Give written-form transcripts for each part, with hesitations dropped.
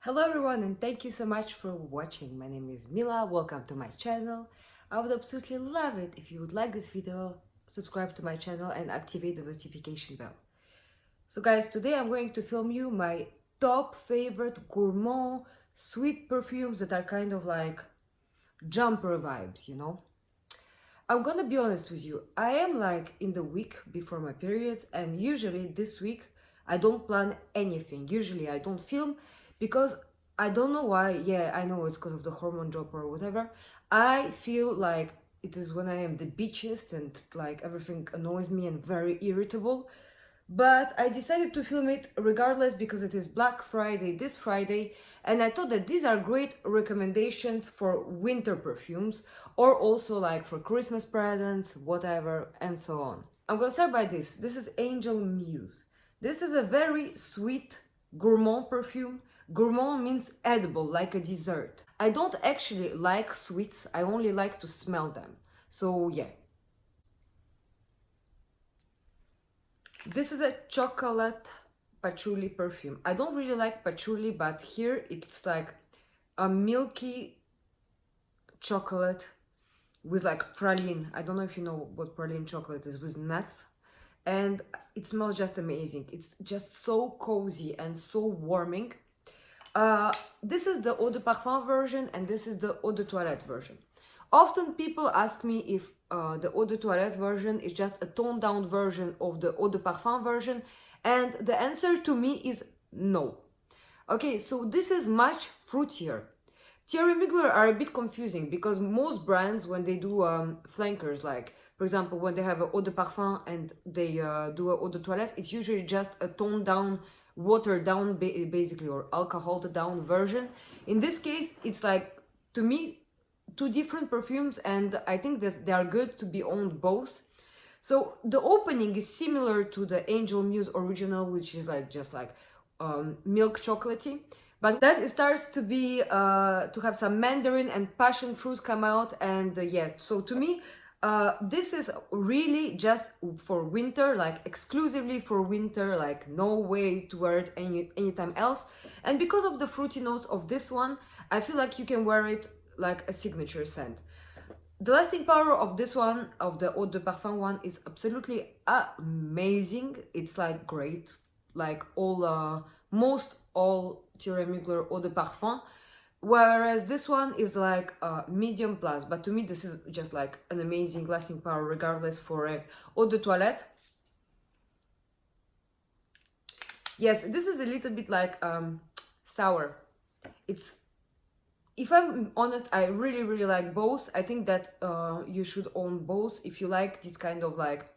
Hello everyone and thank you so much for watching. My name is Mila, welcome to my channel. I would absolutely love it if you would like this video, subscribe to my channel and activate the notification bell. So guys, today I'm going to film you my top favorite gourmand sweet perfumes that are kind of like jumper vibes, you know? I'm gonna be honest with you, I am like in the week before my period and usually this week I don't plan anything. Usually I don't film because I don't know why. Yeah, I know it's because of the hormone drop or whatever. I feel like it is when I am the bitchiest and like everything annoys me and very irritable. But I decided to film it regardless because it is Black Friday this Friday, and I thought that these are great recommendations for winter perfumes or also like for Christmas presents, whatever, and so on. I'm gonna start by this. This is Angel Muse. This is a very sweet gourmand perfume. Gourmand means edible, like a dessert. I don't actually like sweets, I only like to smell them. So yeah. This is a chocolate patchouli perfume. I don't really like patchouli, but here it's like a milky chocolate with like praline. I don't know if you know what praline chocolate is, with nuts. And it smells just amazing. It's just so cozy and so warming. This is the Eau de Parfum version and this is the Eau de Toilette version. Often people ask me if the Eau de Toilette version is just a toned down version of the Eau de Parfum version, and the answer to me is no. Okay, so this is much fruitier. Thierry Mugler are a bit confusing because most brands, when they do flankers, like for example when they have a Eau de Parfum and they do a Eau de Toilette, it's usually just a toned down, watered down basically, or alcoholed down version. In this case it's like, to me, two different perfumes, and I think that they are good to be owned both. So the opening is similar to the Angel Muse original, which is like just like milk chocolatey, but then it starts to be to have some mandarin and passion fruit come out, and yeah, so to me this is really just for winter, like exclusively for winter, like no way to wear it anytime else. And because of the fruity notes of this one, I feel like you can wear it like a signature scent. The lasting power of this one, of the Eau de Parfum one, is absolutely amazing. It's like great, like all most all Thierry Mugler Eau de Parfum, whereas this one is like medium plus. But to me this is just like an amazing lasting power regardless for a Eau de Toilette. Yes, this is a little bit like sour. It's, if I'm honest, I really like both. I think that you should own both if you like this kind of like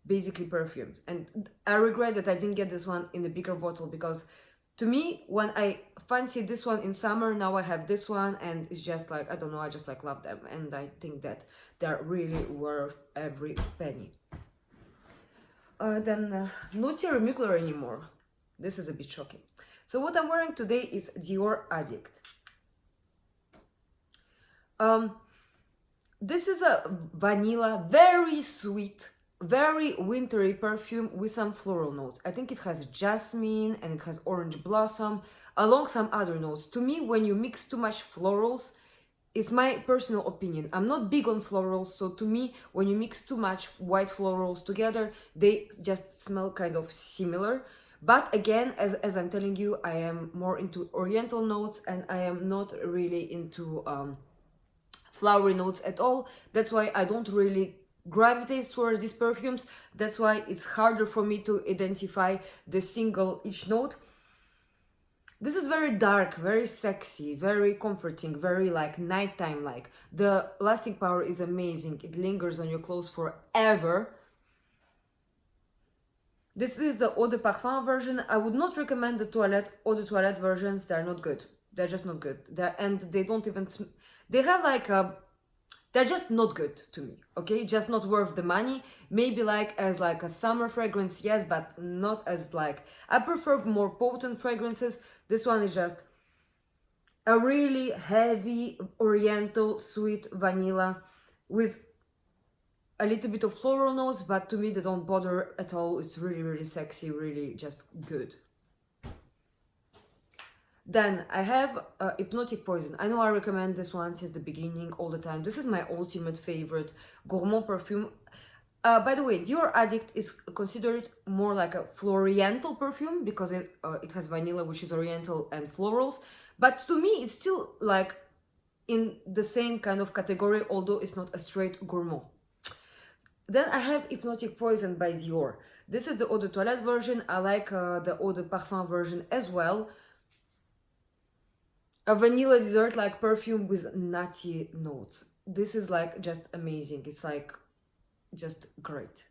basically perfumes. And I regret that I didn't get this one in the bigger bottle, because to me, when I fancy this one in summer, now I have this one and it's just like, I don't know, I just like love them, and I think that they're really worth every penny. Then no Thierry Mugler anymore. This is a bit shocking. So what I'm wearing today is Dior Addict. This is a vanilla, very sweet, very wintry perfume with some floral notes. I think it has jasmine and it has orange blossom, along some other notes. To me, when you mix too much florals, it's my personal opinion, I'm not big on florals, so to me, when you mix too much white florals together, they just smell kind of similar. But again, as I'm telling you, I am more into oriental notes and I am not really into flowery notes at all. That's why I don't really gravitate towards these perfumes. That's why it's harder for me to identify the single each note. This is very dark, very sexy, very comforting, very like nighttime like. The lasting power is amazing. It lingers on your clothes forever. This is the Eau de Parfum version. I would not recommend the Eau de Toilette versions. They're not good. They're just not good. And they don't even... They have like a... They're just not good to me, okay? Just not worth the money. Maybe like as like a summer fragrance, yes, but not as like... I prefer more potent fragrances. This one is just a really heavy, oriental, sweet vanilla with a little bit of floral notes, but to me they don't bother at all. It's really sexy, really just good. Then I have Hypnotic Poison. I know I recommend this one since the beginning, all the time. This is my ultimate favorite gourmand perfume. By the way, Dior Addict is considered more like a floriental perfume because it has vanilla, which is oriental, and florals. But to me, it's still like in the same kind of category, although it's not a straight gourmand. Then I have Hypnotic Poison by Dior. This is the Eau de Toilette version. I like the Eau de Parfum version as well. A vanilla dessert-like perfume with nutty notes. This is like just amazing. It's like just great.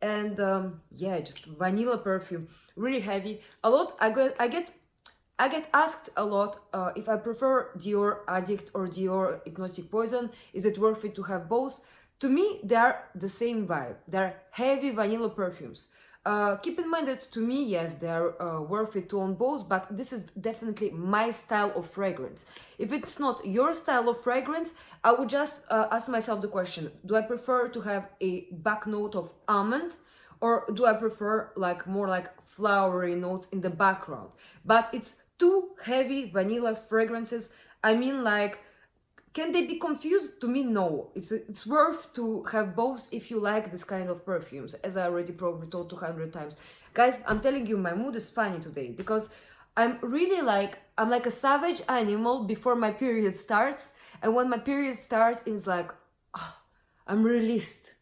And yeah, just vanilla perfume, really heavy. A lot. I get asked a lot if I prefer Dior Addict or Dior Hypnotic Poison. Is it worth it to have both? To me, they are the same vibe. They're heavy vanilla perfumes. Keep in mind that to me, yes, they are worth it to own both, but this is definitely my style of fragrance. If it's not your style of fragrance, I would just ask myself the question, do I prefer to have a back note of almond, or do I prefer like more like flowery notes in the background? But it's two heavy vanilla fragrances. I mean, like, can they be confused? To me, no. It's worth to have both if you like this kind of perfumes, as I already probably told 200 times. Guys, I'm telling you, my mood is funny today because I'm really like, I'm like a savage animal before my period starts. And when my period starts, it's like, oh, I'm released.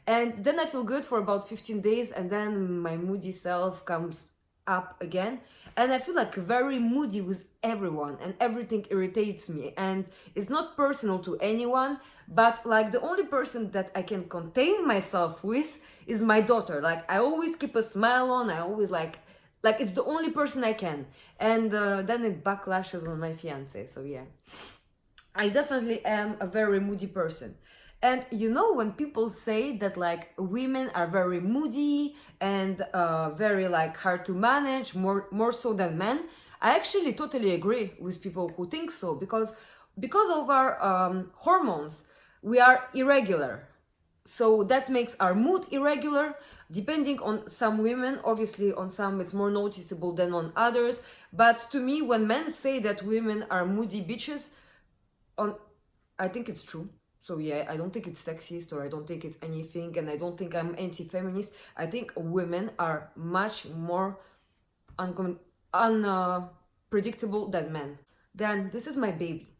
And then I feel good for about 15 days and then my moody self comes up again. And I feel like very moody with everyone and everything irritates me. And it's not personal to anyone, but like the only person that I can contain myself with is my daughter. Like I always keep a smile on, I always like it's the only person I can. And then it backlashes on my fiance, so yeah. I definitely am a very moody person. And you know, when people say that like women are very moody and very like hard to manage, more so than men, I actually totally agree with people who think so, because of our hormones, we are irregular. So that makes our mood irregular, depending on some women. Obviously, on some it's more noticeable than on others. But to me, when men say that women are moody bitches, I think it's true. So yeah, I don't think it's sexist or I don't think it's anything, and I don't think I'm anti-feminist. I think women are much more unpredictable than men. Then this is my baby.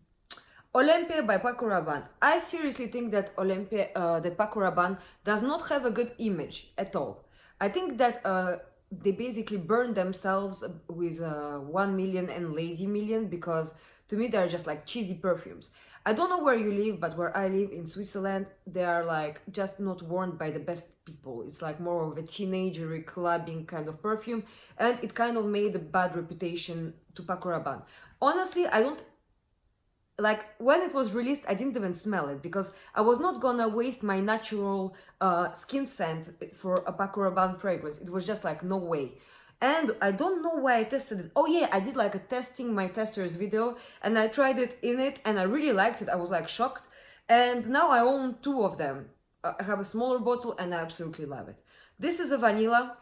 Olympia by Paco Rabanne. I seriously think that that Paco Rabanne does not have a good image at all. I think that they basically burn themselves with 1 million and Lady Million, because to me they're just like cheesy perfumes. I don't know where you live, but where I live in Switzerland, they are like just not worn by the best people. It's like more of a teenagery clubbing kind of perfume, and it kind of made a bad reputation to Paco Rabanne. Honestly, I don't like, when it was released, I didn't even smell it because I was not gonna waste my natural skin scent for a Paco Rabanne fragrance. It was just like, no way. And I don't know why I tested it. Oh yeah, I did like a testing my testers video and I tried it in it and I really liked it. I was like shocked. And now I own 2 of them. I have a smaller bottle and I absolutely love it. This is a vanilla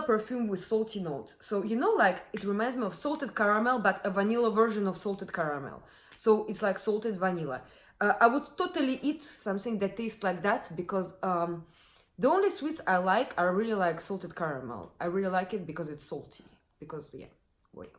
perfume with salty notes. So, you know, like it reminds me of salted caramel, but a vanilla version of salted caramel. So it's like salted vanilla. I would totally eat something that tastes like that, because the only sweets I like are really like salted caramel. I really like it because it's salty. Because, yeah,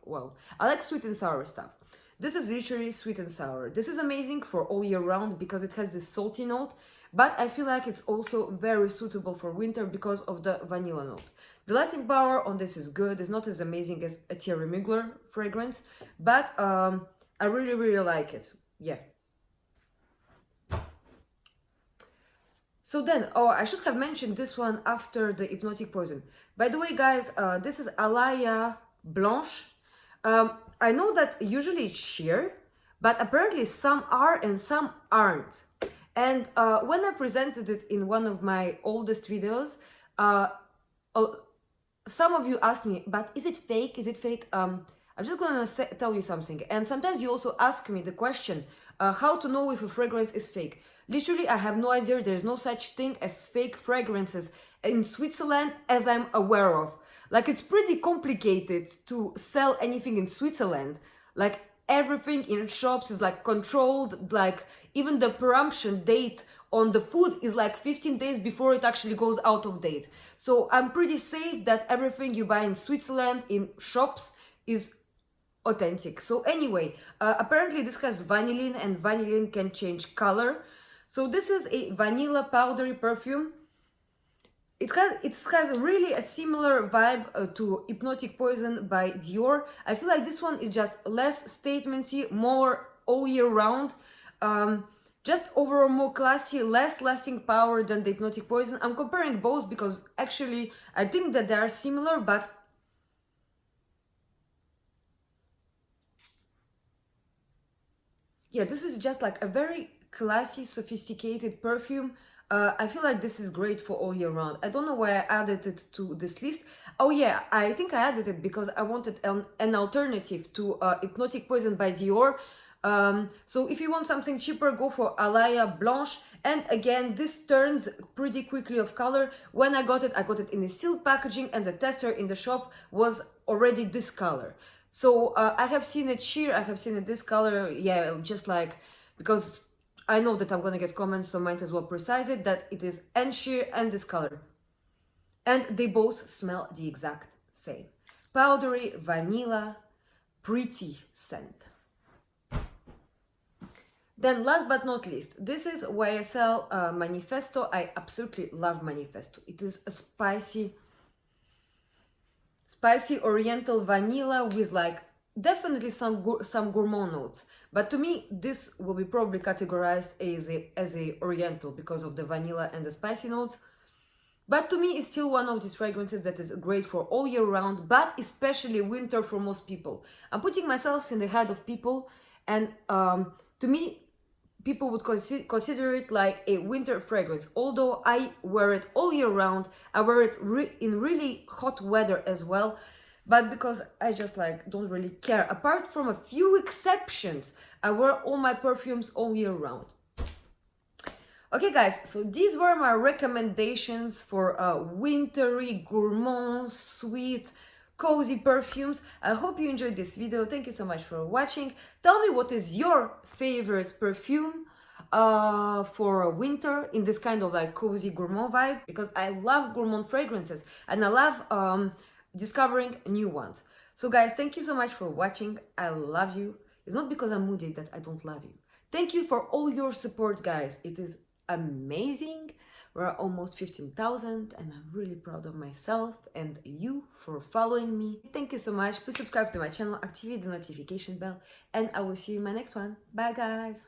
well, I like sweet and sour stuff. This is literally sweet and sour. This is amazing for all year round because it has this salty note, but I feel like it's also very suitable for winter because of the vanilla note. The lasting power on this is good. It's not as amazing as a Thierry Mugler fragrance, but I really, really like it. Yeah. So then, oh, I should have mentioned this one after the Hypnotic Poison. By the way, guys, this is Alya Blanc. I know that usually it's sheer, but apparently some are and some aren't. And when I presented it in one of my oldest videos, some of you asked me, but is it fake? Is it fake? I'm just gonna tell you something. And sometimes you also ask me the question, how to know if a fragrance is fake. Literally, I have no idea. There's no such thing as fake fragrances in Switzerland as I'm aware of. Like, it's pretty complicated to sell anything in Switzerland. Like, everything in shops is like controlled, like even the puremption date on the food is like 15 days before it actually goes out of date. So I'm pretty safe that everything you buy in Switzerland in shops is authentic. So anyway, apparently this has vanillin, and vanillin can change color. So this is a vanilla powdery perfume. It has really a similar vibe to Hypnotic Poison by Dior. I feel like this one is just less statementy, more all year round. Just overall more classy, less lasting power than the Hypnotic Poison. I'm comparing both because actually I think that they are similar, but yeah, this is just like a very classy, sophisticated perfume. I feel like this is great for all year round. I don't know why I added it to this list. Oh yeah, I think I added it because I wanted an alternative to Hypnotic Poison by Dior. So if you want something cheaper, go for Alya Blanc. And again, this turns pretty quickly of color. When I got it in a sealed packaging, and the tester in the shop was already this color. So I have seen it sheer, I have seen it this color, yeah, just like, because I know that I'm gonna get comments, so might as well precise it, that it is and sheer and this color. And they both smell the exact same. Powdery, vanilla, pretty scent. Then last but not least, this is YSL Manifesto. I absolutely love Manifesto. It is a spicy oriental vanilla with like definitely some gourmand notes, but to me this will be probably categorized as a oriental because of the vanilla and the spicy notes. But to me it's still one of these fragrances that is great for all year round, but especially winter for most people. I'm putting myself in the head of people, and to me people would consider it like a winter fragrance. Although I wear it all year round, I wear it in really hot weather as well, but because I just like don't really care. Apart from a few exceptions, I wear all my perfumes all year round. Okay guys, so these were my recommendations for wintry, gourmand, sweet, cozy perfumes. I hope you enjoyed this video. Thank you so much for watching. Tell me what is your favorite perfume for winter in this kind of like cozy gourmand vibe, because I love gourmand fragrances and I love discovering new ones. So guys, thank you so much for watching. I love you. It's not because I'm moody that I don't love you. Thank you for all your support, guys. It is amazing. We're almost 15,000 and I'm really proud of myself and you for following me. Thank you so much. Please subscribe to my channel, activate the notification bell, and I will see you in my next one. Bye guys.